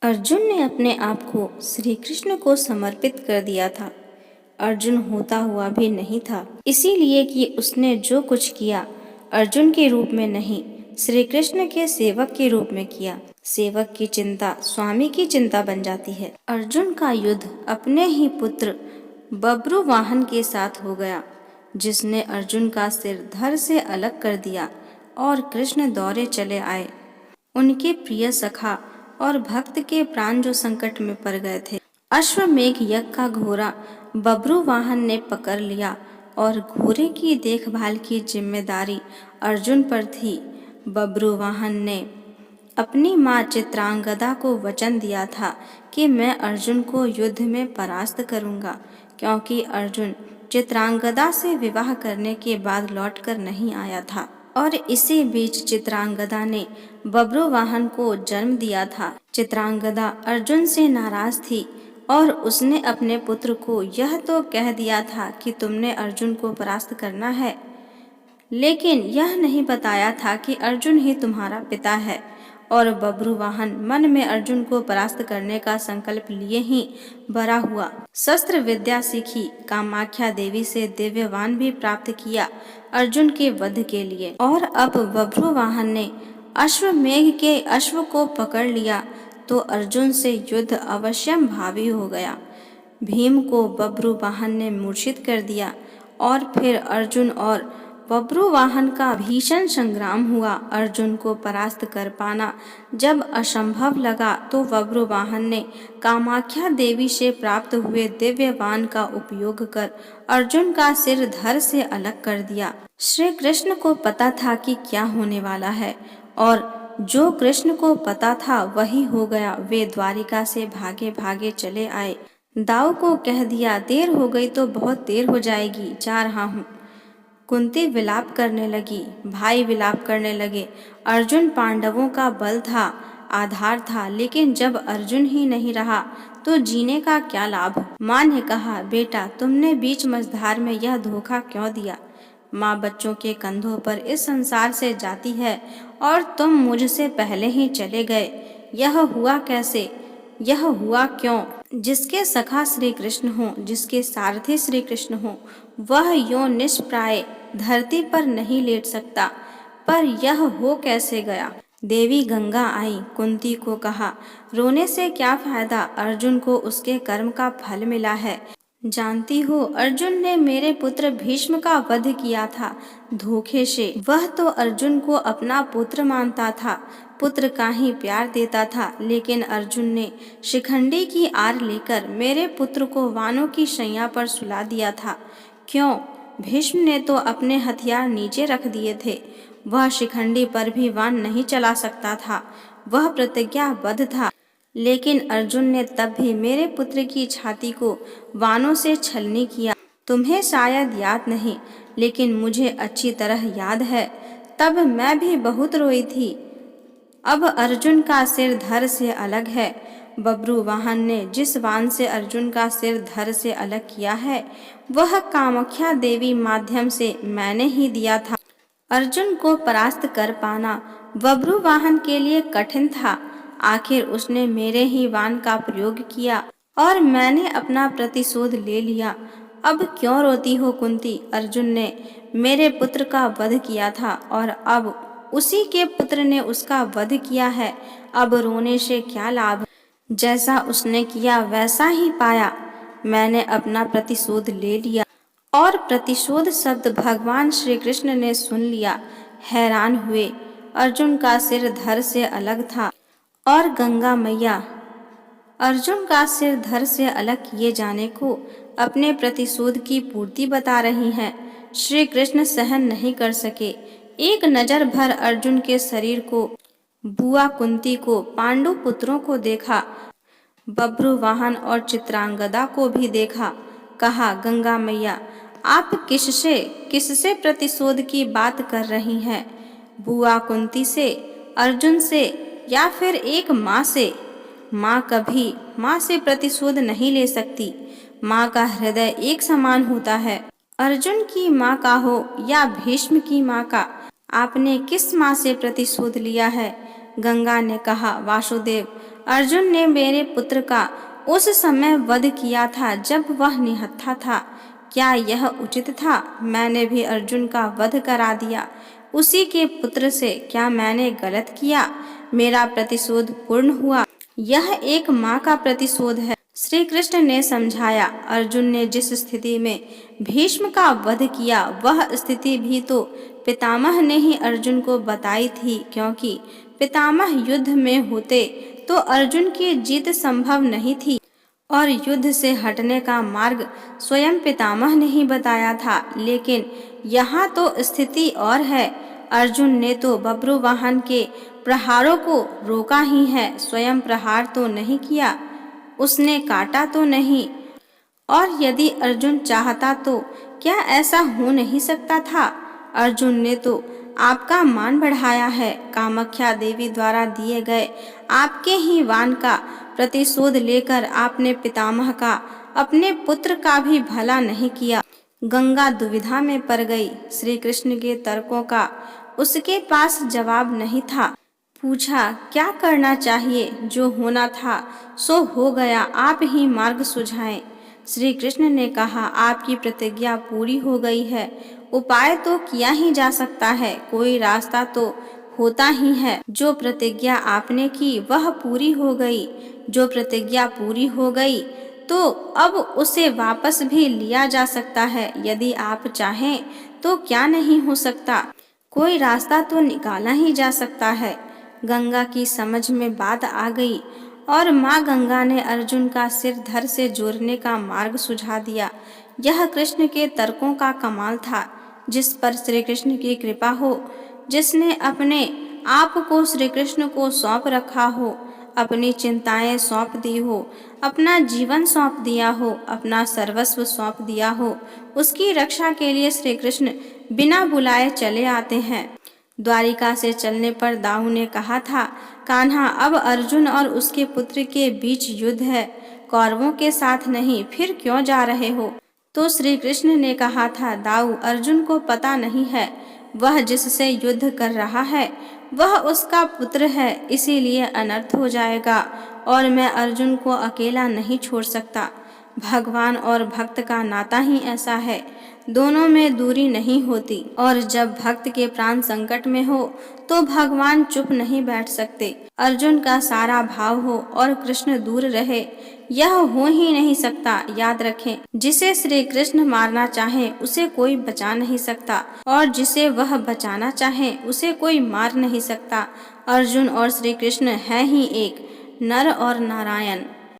अर्जुन ने अपने आप को श्री कृष्ण को समर्पित कर दिया था। अर्जुन होता हुआ भी नहीं था, इसीलिए कि उसने जो कुछ किया अर्जुन के रूप में नहीं, श्री कृष्ण के सेवक के रूप में किया। सेवक की चिंता स्वामी की चिंता बन जाती है। अर्जुन का युद्ध अपने ही पुत्र बब्रुवाहन के साथ हो गया, जिसने अर्जुन का सिर धड़ से अलग कर दिया और कृष्ण दौड़े चले आए। उनके प्रिय सखा और भक्त के प्राण जो संकट में पड़ गए थे। अश्वमेघ यज्ञ का घोड़ा बब्रुवाहन ने पकड़ लिया और घोड़े की देखभाल की जिम्मेदारी अर्जुन पर थी। बब्रुवाहन ने अपनी माँ चित्रांगदा को वचन दिया था कि मैं अर्जुन को युद्ध में परास्त करूंगा, क्योंकि अर्जुन चित्रांगदा से विवाह करने के बाद लौटकर नहीं आया था और इसी बीच चित्रांगदा ने बब्रुवाहन को जन्म दिया था। चित्रांगदा अर्जुन से नाराज थी और उसने अपने पुत्र को यह तो कह दिया था कि तुमने अर्जुन को परास्त करना है, लेकिन यह नहीं बताया था कि अर्जुन ही तुम्हारा पिता है। और बब्रुवाहन मन में अर्जुन को परास्त करने का संकल्प लिए ही बड़ा हुआ। शस्त्र विद्या सीखी, कामाख्या देवी से दिव्यवान भी प्राप्त किया अर्जुन के वध के लिए। और अब बब्रुवाहन ने अश्वमेघ के अश्व को पकड़ लिया तो अर्जुन से युद्ध अवश्यम भावी हो गया। भीम को बब्रुवाहन ने मूर्छित कर दिया और फिर अर्जुन और बब्रुवाहन का भीषण संग्राम हुआ। अर्जुन को परास्त कर पाना जब असंभव लगा तो बब्रुवाहन ने कामाख्या देवी से प्राप्त हुए दिव्यवान का उपयोग कर अर्जुन का सिर धड़ से अलग कर दिया। श्री कृष्ण को पता था कि क्या होने वाला है और जो कृष्ण को पता था वही हो गया। वे द्वारिका से भागे भागे चले आए। दाऊ को कह दिया, देर हो गई तो बहुत देर हो जाएगी, जा रहा हूँ। कुंती विलाप करने लगी, भाई विलाप करने लगे। अर्जुन पांडवों का बल था, आधार था, लेकिन जब अर्जुन ही नहीं रहा तो जीने का क्या लाभ। माँ ने कहा, बेटा तुमने बीच मझधार में यह धोखा क्यों दिया। माँ बच्चों के कंधों पर इस संसार से जाती है और तुम मुझसे पहले ही चले गए। यह हुआ कैसे, यह हुआ क्यों। जिसके सखा श्री कृष्ण हो, जिसके सारथी श्री कृष्ण हो, वह यो निष्प्राय धरती पर नहीं लेट सकता, पर यह हो कैसे गया। देवी गंगा आई, कुंती को कहा, रोने से क्या फायदा, अर्जुन को उसके कर्म का फल मिला है। जानती हो अर्जुन ने मेरे पुत्र भीष्म का वध किया था धोखे से। वह तो अर्जुन को अपना पुत्र मानता था, पुत्र का ही प्यार देता था, लेकिन अर्जुन ने शिखंडी की आड़ लेकर मेरे पुत्र को वानों की शैया पर सुला दिया था। क्यों, भीष्म ने तो अपने हथियार नीचे रख दिए थे। वह शिखंडी पर भी वान नहीं चला सकता था, वह प्रतिज्ञाबद्ध था, लेकिन अर्जुन ने तब भी मेरे पुत्र की छाती को वानों से छलनी किया। तुम्हें शायद याद नहीं, लेकिन मुझे अच्छी तरह याद है, तब मैं भी बहुत रोई थी। अब अर्जुन का सिर धड़ से अलग है। बब्रुवाहन ने जिस वान से अर्जुन का सिर धड़ से अलग किया है, वह कामाख्या देवी माध्यम से मैंने ही दिया था। अर्जुन को परास्त कर पाना बब्रुवाहन के लिए कठिन था। आखिर उसने मेरे ही वान का प्रयोग किया और मैंने अपना प्रतिशोध ले लिया। अब क्यों रोती हो कुंती, अर्जुन ने मेरे पुत्र का वध किया था और अब उसी के पुत्र ने उसका वध किया है। अब रोने से क्या लाभ, जैसा उसने किया वैसा ही पाया। मैंने अपना प्रतिशोध ले लिया। और प्रतिशोध शब्द भगवान श्री कृष्ण ने सुन लिया, हैरान हुए। अर्जुन का सिर धड़ से अलग था और गंगा मैया अर्जुन का सिर धड़ से अलग किए जाने को अपने प्रतिशोध की पूर्ति बता रही हैं। श्री कृष्ण सहन नहीं कर सके। एक नजर भर अर्जुन के शरीर को, बुआ कुंती को, पांडु पुत्रों को देखा, बब्रुवाहन और चित्रांगदा को भी देखा। कहा, गंगा मैया आप किससे प्रतिशोध की बात कर रही हैं। बुआ कुंती से, अर्जुन से, या फिर एक माँ से। माँ कभी माँ से प्रतिशोध नहीं ले सकती। माँ का हृदय एक समान होता है। अर्जुन की माँ का हो या भीष्म की माँ का, आपने किस माँ से प्रतिशोध लिया है। गंगा ने कहा, वासुदेव अर्जुन ने मेरे पुत्र का उस समय वध किया था जब वह निहत्था था। क्या यह उचित था? मैंने भी अर्जुन का वध करा दिया उसी के पुत्र से। क्या मैंने गलत किया? मेरा प्रतिशोध पूर्ण हुआ। यह एक माँ का प्रतिशोध है। श्री कृष्ण ने समझाया, अर्जुन ने जिस स्थिति में भीष्म का वध किया वह स्थिति भी तो पितामह ने ही अर्जुन को बताई थी, क्योंकि पितामह युद्ध में होते तो अर्जुन की जीत संभव नहीं थी और युद्ध से हटने का मार्ग स्वयं पितामह ने ही बताया था। लेकिन यहाँ तो स्थिति और है। अर्जुन ने तो बब्रू वाहन के प्रहारों को रोका ही है, स्वयं प्रहार तो नहीं किया, उसने काटा तो नहीं। और यदि अर्जुन चाहता तो क्या ऐसा हो नहीं सकता था? अर्जुन ने तो आपका मान बढ़ाया है। कामाख्या देवी द्वारा दिए गए आपके ही वाण का प्रतिशोध लेकर आपने पितामह का, अपने पुत्र का भी भला नहीं किया। गंगा दुविधा में पड़ गई। श्री कृष्ण के तर्कों का उसके पास जवाब नहीं था। पूछा, क्या करना चाहिए? जो होना था सो हो गया, आप ही मार्ग सुझाएं। श्री कृष्ण ने कहा, आपकी प्रतिज्ञा पूरी हो गई है। उपाय तो किया ही जा सकता है, कोई रास्ता तो होता ही है। जो प्रतिज्ञा आपने की वह पूरी हो गई। जो प्रतिज्ञा पूरी हो गई तो अब उसे वापस भी लिया जा सकता है। यदि आप चाहें तो क्या नहीं हो सकता, कोई रास्ता तो निकाला ही जा सकता है। गंगा की समझ में बात आ गई और माँ गंगा ने अर्जुन का सिर धड़ से जोड़ने का मार्ग सुझा दिया। यह कृष्ण के तर्कों का कमाल था, जिस पर श्री कृष्ण की कृपा हो, जिसने अपने आप को श्री कृष्ण को सौंप रखा हो, अपनी चिंताएं सौंप दी हो, अपना जीवन सौंप दिया हो, अपना सर्वस्व सौंप दिया हो, उसकी रक्षा के लिए श्री कृष्ण बिना बुलाए चले आते हैं। द्वारिका से चलने पर दाऊ ने कहा था, कान्हा अब अर्जुन और उसके पुत्र के बीच युद्ध है, कौरवों के साथ नहीं, फिर क्यों जा रहे हो? तो श्री कृष्ण ने कहा था, दाऊ अर्जुन को पता नहीं है, वह जिससे युद्ध कर रहा है वह उसका पुत्र है, इसीलिए अनर्थ हो जाएगा और मैं अर्जुन को अकेला नहीं छोड़ सकता। भगवान और भक्त का नाता ही ऐसा है, दोनों में दूरी नहीं होती। और जब भक्त के प्राण संकट में हो तो भगवान चुप नहीं बैठ सकते। अर्जुन का सारा भाव हो और कृष्ण दूर रहे, यह हो ही नहीं सकता। याद रखें, जिसे श्री कृष्ण मारना चाहे उसे कोई बचा नहीं सकता और जिसे वह बचाना चाहे उसे कोई मार नहीं सकता। अर्जुन और श्री कृष्ण है ही एक, नर और नारायण।